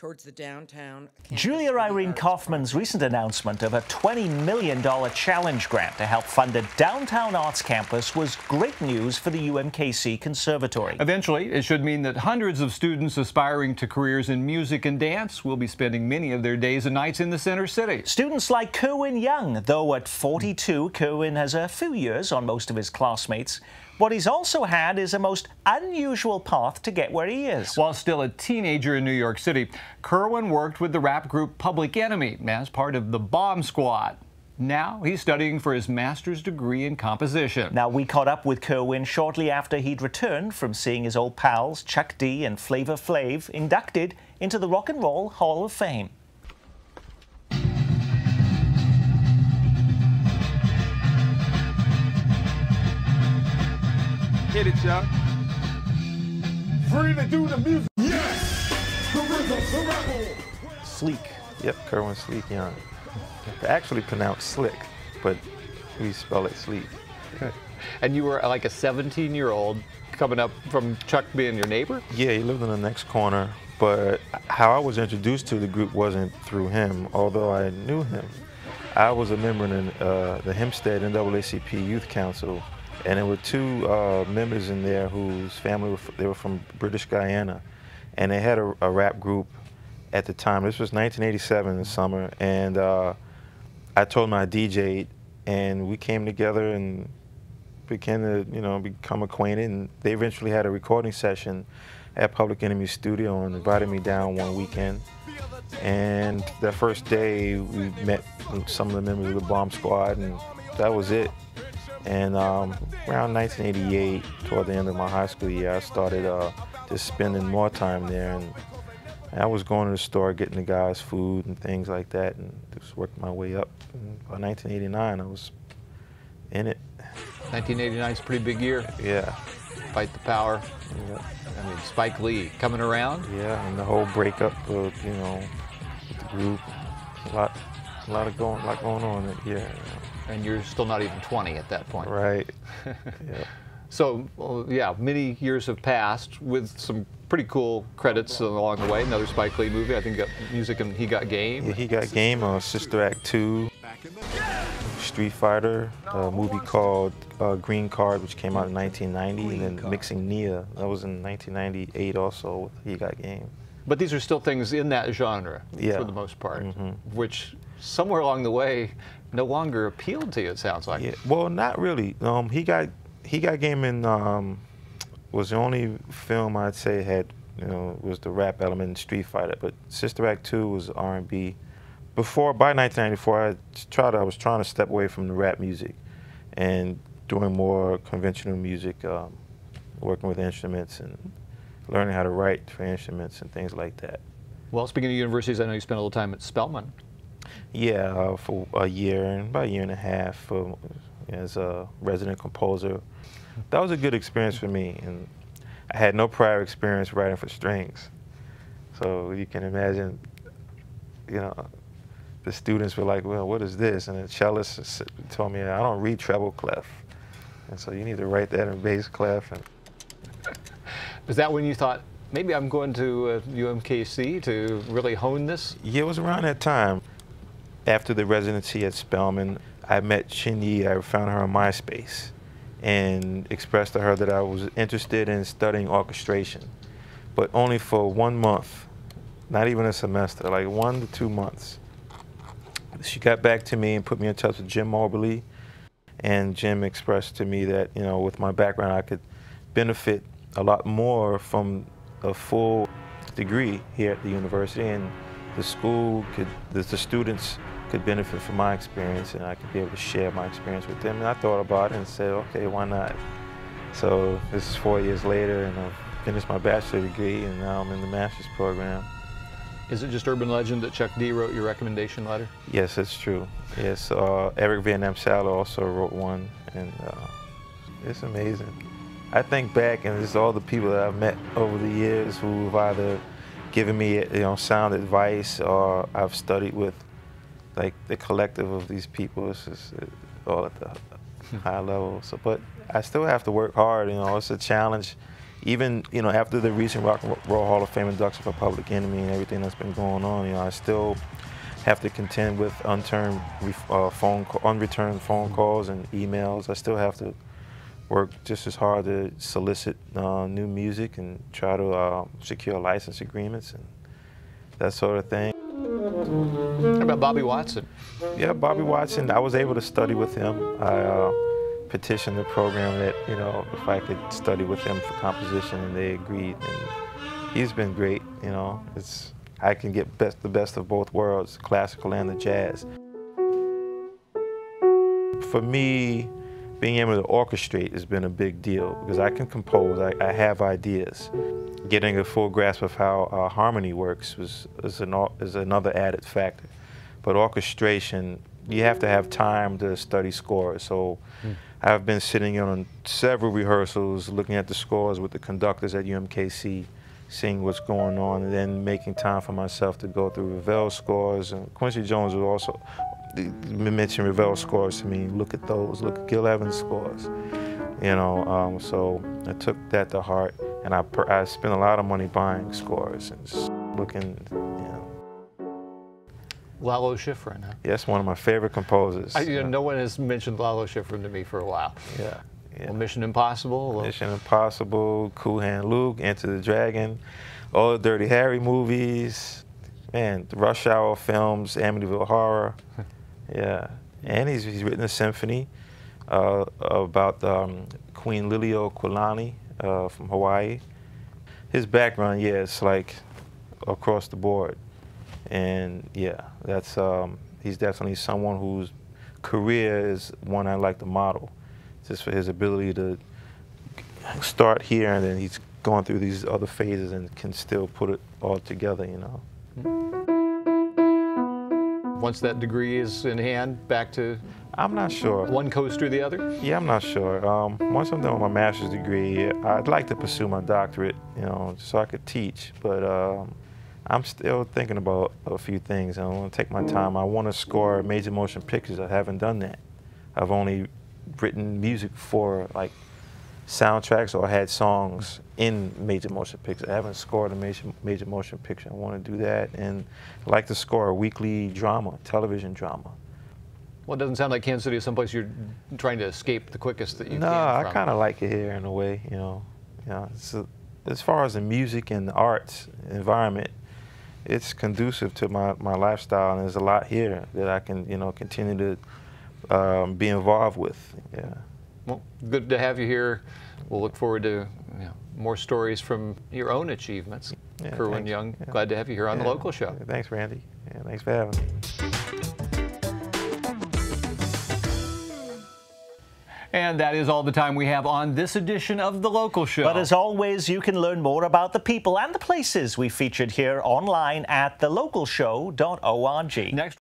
towards the downtown campus. Julia Irene Kaufman's recent announcement of a $20 million challenge grant to help fund a downtown arts campus was great news for the UMKC Conservatory. Eventually, it should mean that hundreds of students aspiring to careers in music and dance will be spending many of their days and nights in the center city. Students like Kerwin Young, though at 42, Kerwin has a few years on most of his classmates. What he's also had is a most unusual path to get where he is. While still a teenager in New York City, Kerwin worked with the rap group Public Enemy as part of the Bomb Squad. Now he's studying for his master's degree in composition. Now, we caught up with Kerwin shortly after he'd returned from seeing his old pals Chuck D and Flavor Flav inducted into the Rock and Roll Hall of Fame. Hit it, Chuck. Free to do the music. Yes! The rhythm, the rebel. Sleek. Yep, Kerwin Sleek Young. Actually pronounced Slick, but we spell it Sleek. And you were like a 17-year-old coming up from Chuck being your neighbor? Yeah, he lived in the next corner, but how I was introduced to the group wasn't through him, although I knew him. I was a member in the Hempstead NAACP Youth Council, and there were two members in there whose family they were from British Guyana, and they had a rap group at the time. This was 1987 in the summer, and I told them I DJ'd, and we came together and began to become acquainted. And they eventually had a recording session at Public Enemy Studio and invited me down one weekend. And that first day, we met some of the members of the Bomb Squad, and that was it. And around 1988, toward the end of my high school year, I started just spending more time there. And I was going to the store, getting the guys food and things like that, and just working my way up. And by 1989, I was in it. 1989 is a pretty big year. Yeah. Fight the Power. Yeah. I mean, Spike Lee coming around. Yeah, and the whole breakup of, with the group. A lot going on that year. And you're still not even 20 at that point. Right. Yeah. So, yeah, many years have passed with some pretty cool credits along the way. Another Spike Lee movie, I think, got music and He Got Game. Yeah, He Got Game, Sister Act 2, Street Fighter, a movie called Green Card, which came out in 1990, and then Mixing Nia, that was in 1998 also with He Got Game. But these are still things in that genre, for the most part, which somewhere along the way no longer appealed to you, it sounds like. Yeah, well, not really. He Got Game was the only film I'd say had, was the rap element in Street Fighter, but Sister Act 2 was R&B. By 1994, I was trying to step away from the rap music and doing more conventional music, working with instruments and learning how to write for instruments and things like that. Well, speaking of universities, I know you spent a little time at Spelman. Yeah, for about a year and a half as a resident composer. That was a good experience for me, and I had no prior experience writing for strings. So you can imagine, the students were like, well, what is this? And the cellist told me, I don't read treble clef. And so you need to write that in bass clef. And was that when you thought, maybe I'm going to UMKC to really hone this? Yeah, it was around that time. After the residency at Spelman, I met Shin Yi. I found her on MySpace and expressed to her that I was interested in studying orchestration, but only for 1 month, not even a semester, like 1 to 2 months. She got back to me and put me in touch with Jim Moberly, and Jim expressed to me that, with my background, I could benefit a lot more from a full degree here at the university, and the school the students could benefit from my experience, and I could be able to share my experience with them. And I thought about it and said, okay, why not? So this is 4 years later, and I've finished my bachelor degree, and now I'm in the master's program. Is it just urban legend that Chuck D wrote your recommendation letter? Yes, that's true. Yes, Eric Van Amsalo also wrote one, and it's amazing. I think back, and it's all the people that I've met over the years who've either given me, sound advice, or I've studied with, like the collective of these people. It's just all at the high level. So, but I still have to work hard. It's a challenge even, you know, after the recent Rock and Roll Hall of Fame induction for Public Enemy and everything that's been going on, you know, I still have to contend with unreturned phone calls and emails. I still have to work just as hard to solicit new music and try to secure license agreements and that sort of thing. How about Bobby Watson? Yeah, Bobby Watson, I was able to study with him. I petitioned the program that, you know, if I could study with him for composition, and they agreed. And he's been great, you know. I can get the best of both worlds, the classical and the jazz. For me, being able to orchestrate has been a big deal because I can compose, I have ideas. Getting a full grasp of how harmony works is another added factor. But orchestration, you have to have time to study scores. So I've been sitting in on several rehearsals, looking at the scores with the conductors at UMKC, seeing what's going on, and then making time for myself to go through Ravel scores. And Quincy Jones would also mention Ravel scores to me. Look at those. Look at Gil Evans scores. You know, so I took that to heart, and I spent a lot of money buying scores and just looking, you know. Lalo Schifrin, huh? Yeah, that's one of my favorite composers. No one has mentioned Lalo Schifrin to me for a while. Yeah. Well, Mission Impossible. Mission Impossible, Cool Hand Luke, Enter the Dragon, all the Dirty Harry movies, man, the Rush Hour films, Amityville Horror. Yeah, and he's written a symphony about Queen Liliuokalani from Hawaii. His background, yeah, it's like across the board. And yeah, that's he's definitely someone whose career is one I like to model, just for his ability to start here and then he's gone through these other phases and can still put it all together, you know. Once that degree is in hand, back to I'm not sure. One coast or the other? Yeah, I'm not sure. Once I'm done with my master's degree, I'd like to pursue my doctorate, you know, so I could teach. But I'm still thinking about a few things. I want to take my time. I want to score major motion pictures. I haven't done that. I've only written music for like soundtracks or had songs in major motion pictures. I haven't scored a major motion picture. I want to do that, and I'd like to score a weekly drama, television drama. Well, it doesn't sound like Kansas City is someplace you're trying to escape the quickest that you can. No, from. I kind of like it here in a way, you know. As far as the music and the arts environment, it's conducive to my lifestyle, and there's a lot here that I can, you know, continue to be involved with. Yeah. Well, good to have you here. We'll look forward to more stories from your own achievements. Yeah, Kerwin Young, glad to have you here on The Local Show. Thanks, Randy. Yeah, thanks for having me. And that is all the time we have on this edition of The Local Show. But as always, you can learn more about the people and the places we featured here online at thelocalshow.org. Next